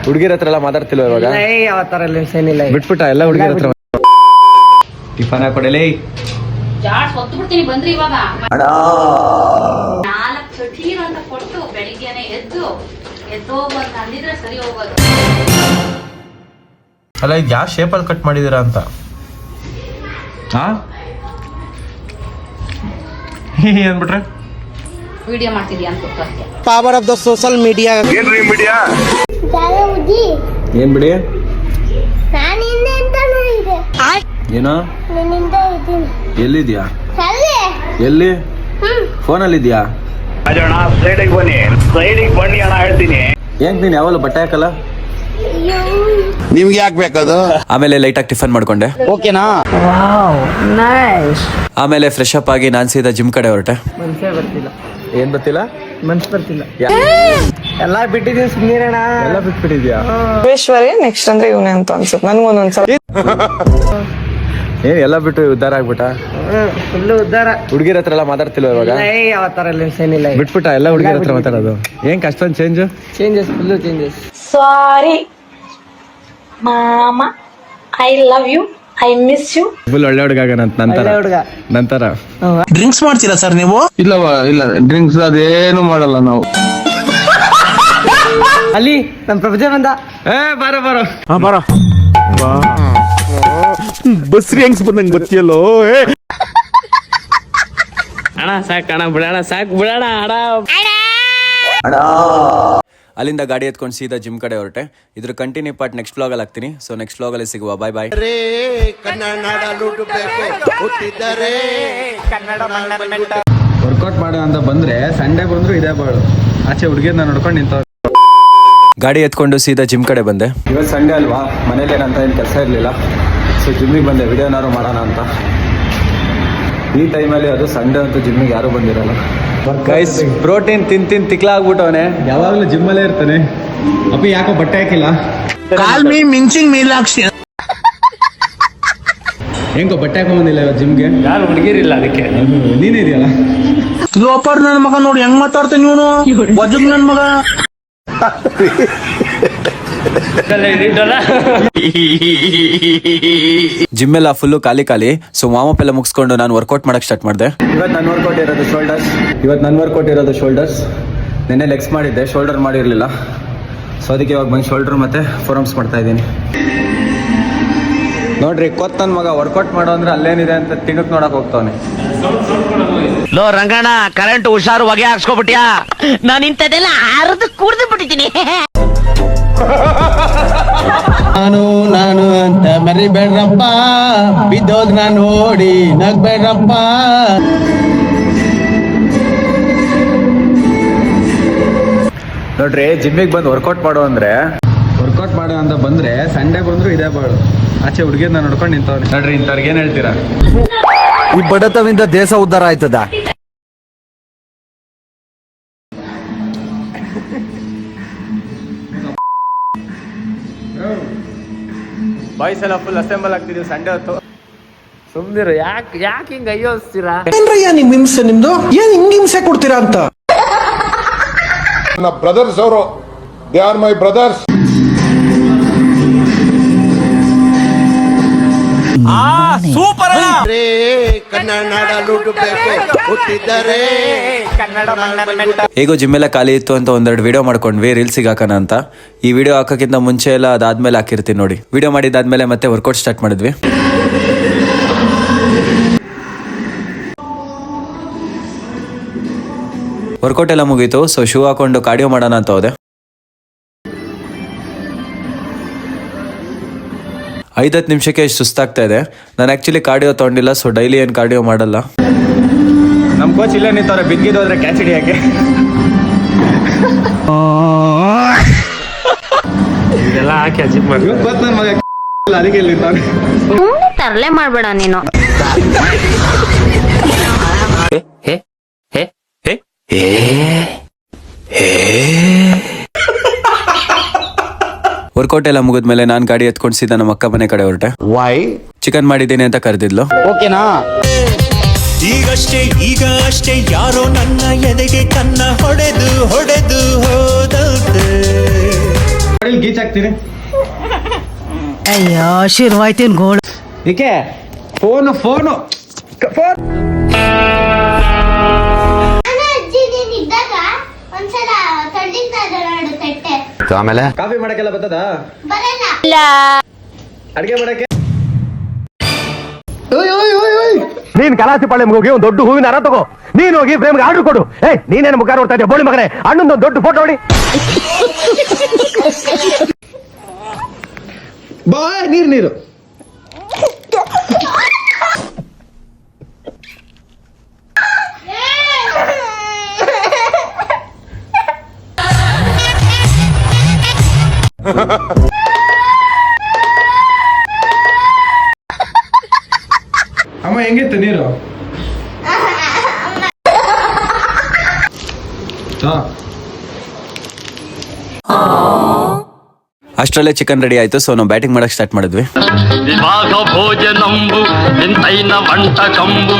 ಹುಡುಗಿರ ಹತ್ರ ಎಲ್ಲ ಮಾತಾಡ್ತಿಲ್ವ ಇವಾಗ? ಯಾವ ತರ ಏನಿಲ್ಲ, ಬಿಟ್ಬಿಟ್ಟ ಎಲ್ಲ ಹುಡುಗಿರ ಹತ್ರ. ಟಿಫನ್ ಹಾಕೊಡಲೇ ಜಾಡ್ಸ್ ಹೊತ್ತು ಬಿಡ್ತೀನಿ ಬಂದ್ರಿ ಇವಾಗ. 4 ಟೀರ್ ಅಂತ ಕೊಟ್ಟು ಬೆಳಿಗ್ಗೆನೆ ಎದ್ದು ಹೋಗ್ಬಂತ ಅಂದಿದ್ರೆ ಸರಿ ಹೋಗೋದು. ಅಲ್ಲ ಇದು ಯಾವ ಶೇಪಲ್ಲಿ ಕಟ್ ಮಾಡಿದೀರಾ ಅಂತ. ಅಂದ್ಬಿಟ್ರೆ ವಿಡಿಯೋ ಮಾಡ್ತಿದ್ಯಾ ಅಂತ ಗೊತ್ತಾಗ್ತದೆ. Power of the social media. ಏನ್ರಿ ಮೀಡಿಯಾ? ಏನ್ ಬಿಡಿ ಏನೋ ಎಲ್ಲಿದ್ಯಾ? ಎಲ್ಲಿ? ಫೋನಲ್ಲಿ ಇದ್ಯಾ? ಅಣ್ಣ ಸೈಡಿಗೆ ಬನ್ನಿ ಅಣ್ಣ ಹೇಳ್ತೀನಿ. ಏನ್ ನೀನ್ ಯಾವಲ್ಲ ಬಟ್ಟೆ ಹಾಕಲ್ಲ? ನಿಮ್ಗೆ ಯಾಕೆ ಬೇಕದು? ಆಮೇಲೆ ಲೈಟ್ ಆಗಿ ಟಿಫನ್ ಮಾಡ್ಕೊಂಡೆ. ಓಕೆನಾ? ಆಮೇಲೆ ಫ್ರೆಶ್ ಅಪ್ ಆಗಿ ನಾನ್ ಸೀದಾ ಜಿಮ್ ಕಡೆ ಹೊರಟೆ. ಮನ್ಸೇ ಬರ್ತಿಲ್ಲ. ಏನ್ ಬರ್ತಿಲ್ಲ? ಮನ್ಸ್ ಬರ್ತಿಲ್ಲ. ಎಲ್ಲಾ ಬಿಟ್ಟಿದೀನಿ ಸುಮ್ಮನಿರೋಣ. ಎಲ್ಲ ಬಿಟ್ಬಿಟ್ಟಿದ್ಯಾ? ವಿಶ್ವರೇ ನೆಕ್ಸ್ಟ್ ಅಂದ್ರೆ ಇವನೇ ಅಂತ ಅನ್ಸುತ್ತೆ ನನ್ಗೊಂದೊಂದ್ಸಲ. ಏನ್ ಎಲ್ಲ ಬಿಟ್ಟು ಉದ್ದಾರ ಆಗ್ಬಿಟ್ಟ? ಫುಲ್ ಉದ್ದಾರ. ಹುಡುಗಿರ ಹತ್ರ ಎಲ್ಲ ಮಾತಾಡ್ತಿಲ್ವ ಇವಾಗ? ಯಾವ ತರ ಏನಿಲ್ಲ, ಬಿಟ್ಬಿಟ್ಟ ಎಲ್ಲ ಹುಡುಗಿರ ಹತ್ರ ಮಾತಾಡೋದು. ಏನ್ ಕಷ್ಟೊಂದು ಚೇಂಜಸ್ ಫುಲ್ ಚೇಂಜಸ್. ಸಾರಿ ಮಾಮ, I love you, I miss you. Full ಒಳ್ಳೆ ಹುಡುಗ ನಂತರ ಡ್ರಿಂಕ್ಸ್ ಮಾಡ್ತೀರಾ ಸರ್ ನೀವು? ಇಲ್ಲ ಡ್ರಿಂಕ್ಸ್ ಅದೇನು ಮಾಡಲ್ಲ ನಾವು. ಅಲ್ಲಿ ನಮ್ ಪ್ರಪಂಚ ಬಂದ. ಬಾರೋ ಬಸ್ರಿ ಹೆಂಗ್ಸ್ ಬಂದಂಗ್ ಬರ್ತೀಯಲ್ಲೋ. ಅಣ್ಣ ಸಾಕಣ್ಣ ಬಿಡೋಣ, ಸಾಕು ಬಿಡೋಣ ಅಣ್ಣ. ಅಲ್ಲಿಂದ ಗಾಡಿ ಎತ್ಕೊಂಡು ಸೀದಾ ಜಿಮ್ ಕಡೆ ಹೊರಟೆ. ಇದ್ರ ಕಂಟಿನ್ಯೂ ಪಾರ್ಟ್ ನೆಕ್ಸ್ಟ್ ವ್ಲಾಗಲ್ಲಿ ಹಾಕ್ತೀನಿ. ಸೊ ನೆಕ್ಸ್ಟ್ ವ್ಲಾಗಲ್ಲಿ ಸಿಗುವ. ಬಾಯ್ ಬಾಯ್. ವರ್ಕೌಟ್ ಮಾಡೋ ಅಂತ ಬಂದ್ರೆ ಸಂಡೇ ಬಂದ್ರು ಇದೇ ಬಾಳು. ಆಚೆ ಹುಡುಗಿಯನ್ನ ನೋಡ್ಕೊಂಡು ನಿಂತ ಗಾಡಿ ಎತ್ಕೊಂಡು ಸೀದಾ ಜಿಮ್ ಕಡೆ ಬಂದೆ. ಇವತ್ತು ಸಂಡೇ ಅಲ್ವಾ, ಮನೇಲಿ ಏನಂತ ಏನು ಕೆಲಸ ಇರಲಿಲ್ಲ. ಸೊ ಜಿಮ್ಮಿಗೆ ಬಂದೆ, ವಿಡಿಯೋನಾರು ಮಾಡೋಣ ಅಂತ. ಈ ಟೈಮಲ್ಲಿ ಅದು ಸಂಡೇ ಅಂತೂ ಜಿಮ್ಮಿಗೆ ಯಾರು ಬಂದಿರಲ್ಲ. ಗೈಸ್ ಪ್ರೋಟೀನ್ ತಿನ್ ತಿಕ್ಲಾಗ್ಬಿಟ್ಟವನೆ, ಯಾವಾಗಲೂ ಜಿಮ್ಮಲ್ಲೇ ಇರ್ತಾನೆ. ಅಪ್ಪಿ ಯಾಕೋ ಬಟ್ಟೆ ಹಾಕಿಲ್ಲ? ಕಾಲ್ ಮೀ ಮಿಂಚಿಂಗ್ ಮೀಲಾಕ್ಷಿ. ಹೆಂಗೋ ಬಟ್ಟೆ ಹಾಕೊಂಬಂದಿಲ್ಲ ಇವತ್ತು ಜಿಮ್ಗೆ? ಯಾರು ಹುಡುಗಿರಿಲ್ಲ ಅದಕ್ಕೆ. ನೀನೇ ಇದೆಯಲ್ಲ. ಲೋಪರ್ ನನ್ ಮಗ ನೋಡಿ ಹೆಂಗ್ ಮಾತಾಡ್ತಾನೆ ಇವನು. ವಜಗ್ ನನ್ ಮಗ. ಜಿಮ್ ಎಲ್ಲ ಫುಲ್ಲು ಖಾಲಿ. ಸೊ ವಾರ್ಮ್ ಎಲ್ಲ ಮುಗಿಸ್ಕೊಂಡು ನಾನು ವರ್ಕೌಟ್ ಮಾಡಕ್ ಸ್ಟಾರ್ಟ್ ಮಾಡಿದೆ. ಇವತ್ತು ನನ್ನ ವರ್ಕೌಟ್ ಇರೋದು ಶೋಲ್ಡರ್ಸ್. ನೆನ್ನೆ ಲೆಗ್ಸ್ ಮಾಡಿದ್ದೆ, ಶೋಲ್ಡರ್ ಮಾಡಿರಲಿಲ್ಲ. ಸೊ ಅದಕ್ಕೆ ಇವಾಗ ಬಂದು ಶೋಲ್ಡರ್ ಮತ್ತೆ ಫೋರ್ಮ್ಸ್ ಮಾಡ್ತಾ ಇದ್ದೀನಿ. ನೋಡ್ರಿ ಕೊತ್ತ ನನ್ನ ಮಗ ವರ್ಕೌಟ್ ಮಾಡೋ ಅಂದ್ರೆ ಅಲ್ಲೇನಿದೆ ಅಂತ ತಿಂಗಕ್ ನೋಡಕ್ ಹೋಗ್ತಾವನೆ. ಲೋ ರಂಗಣ್ಣ, ಕರೆಂಟ್ ಹುಷಾರು ಹೊಗೆ ಹಾಕ್ಸ್ಕೊಬಿಟ್ಯಾ? ನಾನು ಇಂಥದ್ದೆಲ್ಲ ಅರ್ದು ಕುಡ್ದು ಬಿಟ್ಟಿದ್ದೀನಿ. ನಾನು ಅಂತ ಮರಿಬೇಡ್ರಪ್ಪ, ಬಿದ್ದೋದ್ ನಾನು ನೋಡಿ ನಗ್ಬೇಡ್ರಪ್ಪ. ನೋಡ್ರಿ ಜಿಮ್ಮಿಗೆ ಬಂದು ವರ್ಕೌಟ್ ಮಾಡೋ ಅಂತ ಬಂದ್ರೆ ಸಂಡೇ ಬಂದ್ರು ಇದೇ ಬಾಳು. ಆಚೆ ಹುಡುಗಿಯನ್ನ ನೋಡ್ಕೊಂಡು ನಿಂತವ್ರೆ. ನೋಡ್ರಿ ಇಂಥವ್ರಿಗೆ ಏನ್ ಹೇಳ್ತೀರಾ? ಈ ಬಡತವಿಂದ ದೇಶ ಉದ್ಧಾರ ಆಯ್ತದ. ಬಾಯ್ಸ್ ಎಲ್ಲ ಫುಲ್ ಅಸೆಂಬಲ್ ಆಗ್ತಿದೀವಿ ಸಂಡೇ ಹೊತ್ತು. ಸುಮ್ನಿರು, ಯಾಕೆ ಹಿಂಗ ಅಯ್ಯೋಸ್ತೀರಾ? ಏನ್ರಯ್ಯ ನಿಮ್ ಹಿಂಸೆ ನಿಮ್ದು? ಏನ್ ಹಿಂಗ್ ಹಿಂಸೆ ಕೊಡ್ತೀರಾ ಅಂತ? ನನ್ನ ಬ್ರದರ್ಸ್ ಅವರು, they are my brothers. Super. ಹೇಗೋ ಜಿಮ್ ಎಲ್ಲ ಖಾಲಿ ಇತ್ತು ಅಂತ ಒಂದೆರಡು ವಿಡಿಯೋ ಮಾಡ್ಕೊಂಡ್ವಿ ರೀಲ್ಸಿಗೆ ಹಾಕೋಣ ಅಂತ. ಈ ವಿಡಿಯೋ ಹಾಕೋಕ್ಕಿಂತ ಮುಂಚೆ ಎಲ್ಲ ಅದಾದ್ಮೇಲೆ ಹಾಕಿರ್ತೀನಿ ನೋಡಿ. ವಿಡಿಯೋ ಮಾಡಿದಾದ್ಮೇಲೆ ಮತ್ತೆ ವರ್ಕೌಟ್ ಸ್ಟಾರ್ಟ್ ಮಾಡಿದ್ವಿ. ವರ್ಕೌಟ್ ಎಲ್ಲ ಮುಗೀತು. ಸೊ ಶೂ ಹಾಕೊಂಡು ಕಾರ್ಡಿಯೋ ಮಾಡೋಣ ಅಂತ ಹೋದೆ. 5-10 ನಿಮಿಷಕ್ಕೆ ಸುಸ್ತಾಗ್ತಾ ಇದೆ. ನಾನು ಆ್ಯಕ್ಚುಲಿ ಕಾರ್ಡಿಯೋ ತೊಗೊಂಡಿಲ್ಲ. ಸೊ ಡೈಲಿ ಏನು ಕಾರ್ಡಿಯೋ ಮಾಡಲ್ಲ. ನಮ್ಮ ಕೋಚ್ ಇಲ್ಲೇ ನಿಂತವ್ರೆ, ಬಿದ್ದಿದ್ದೋದ್ರೆ ಕ್ಯಾಚ್ ಹಿಡಿಯೋಕ್ಕೆ. ಇದೆಲ್ಲ ಹಾಕಿ ಅಜಿಪ್ ಮಾಡಿ ಅದಕ್ಕೆ ನಿಂತವ್ರೆ. ತರಲೆ ಮಾಡ್ಬೇಡ ನೀನು. ವರ್ಕೌಟ್ ಎಲ್ಲ ಮುಗಿದ್ಮೇಲೆ ನಾನು ಗಾಡಿ ಎತ್ಕೊಂಡು ಸೀದಾ ನಮ್ಮ ಅಕ್ಕ ಮನೆ ಕಡೆ ಹೊರಟೆ. ಚಿಕನ್ ಮಾಡಿದ್ದೀನಿ ಅಂತ ಕರೆದಿದ್ಲು. ಓಕೆನಾ? ಈಗ ಅಷ್ಟೇ ಯಾರೋ ನನ್ನ ಎದೆಗೆ ಕನ್ನ ಹೊಡೆದು ಹೋದಂತೆ ಗೀಚ್ ಹಾಕ್ತೀನಿ. ಅಯ್ಯೋ ಶುರುವಾಯ್ತೇನ್ ಗೋಳು. ಏಕೆ ಫೋನು ಫೋನು ಫೋನ್ ಒಂದ್ಸಲ ಆಮೇಲೆ ಕಾಫಿ ಮಾಡಕ್ಕೆಲ್ಲ ಬರ್ತದ, ಅಡಿಗೆ ಮಾಡಕ್ಕೆ. ನೀನ್ ಕಲಾಸಿ ಪಾಳ್ಯ ಹೋಗಿ ಒಂದು ದೊಡ್ಡ ಹೂವಿನ ಹಾರ ತಗೋ. ನೀನ್ ಹೋಗಿ ಫ್ರೇಮ್ಗೆ ಆರ್ಡರ್ ಕೊಡು. ನೀನೇನು ಮುಖ ನೋಡ್ತಾ ಇದ್ದೆ ಬೋಳಿ ಮಗನೇ, ಅಣ್ಣಂದೊಂದು ದೊಡ್ಡ ಫೋಟೋ ನೋಡಿ. ಬಾ ನೀರು ನೀರು. ಅಮ್ಮ ಹೆಂಗಿತ್ತು ನೀರು? ಅಷ್ಟರಲ್ಲೇ ಚಿಕನ್ ರೆಡಿ ಆಯ್ತು. ಸೊ ನಾವು ಬ್ಯಾಟಿಂಗ್ ಮಾಡಕ್ ಸ್ಟಾರ್ಟ್ ಮಾಡಿದ್ವಿ. ವಿಭಾಗ ಭೋಜನಂಬು ನಿಂತೈನ ವಂಟ ಕಂಬು